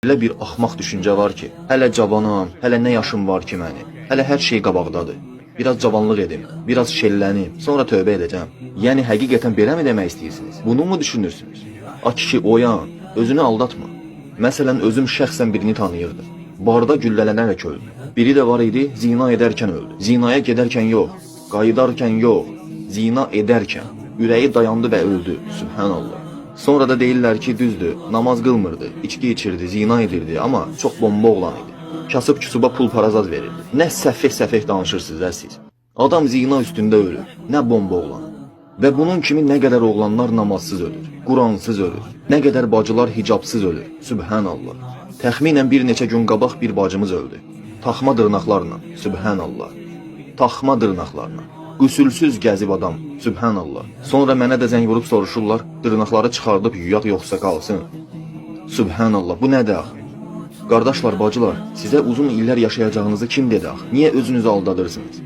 Elə bir axmaq düşüncə var ki, hələ cavanam, hələ nə yaşım var ki məni, hələ hər şey qabaqdadır. Biraz cavanlıq edim, biraz şellənim, sonra tövbə edəcəm. Yəni həqiqətən beləmi demək istəyirsiniz? Bunu mu düşünürsünüz? A kişi oyan, özünü aldatma. Məsələn, özüm şəxsən birini tanıyırdım. Barda güllələnərək öldü. Biri də var idi, zina edərkən öldü. Zinaya gedərkən yox, qayıdarkən yox, zina edərkən. Ürəyi dayandı və öldü. Sübhanallah. Sonra da deyirlər ki, düzdür, namaz qılmırdı, içki içirdi, zina edirdi, amma çox bomba oğlan idi. Kasıb küsuba pul parazaz verirdi. Nə səfeh-səfeh danışırsınız siz. Adam zina üstündə ölür, nə bomba oğlan. Və bunun kimi nə qədər oğlanlar namazsız ölür, Quransız ölür, nə qədər bacılar hicabsız ölür. Sübhanallah. Təxminən bir neçə gün qabaq bir bacımız öldü. Taxma dırnaqlarla, sübhanallah. Taxma dırnaqlarla. Qüsülsüz gəzib adam, sübhanallah. Sonra mənə də zəng vurub soruşurlar, dırnaqları çıxardıb yuyaq yoxsa qalsın. Sübhanallah, bu nədir axı? Qardaşlar, bacılar, sizə uzun illər yaşayacağınızı kim dedi axı? Niyə özünüzü aldadırsınız?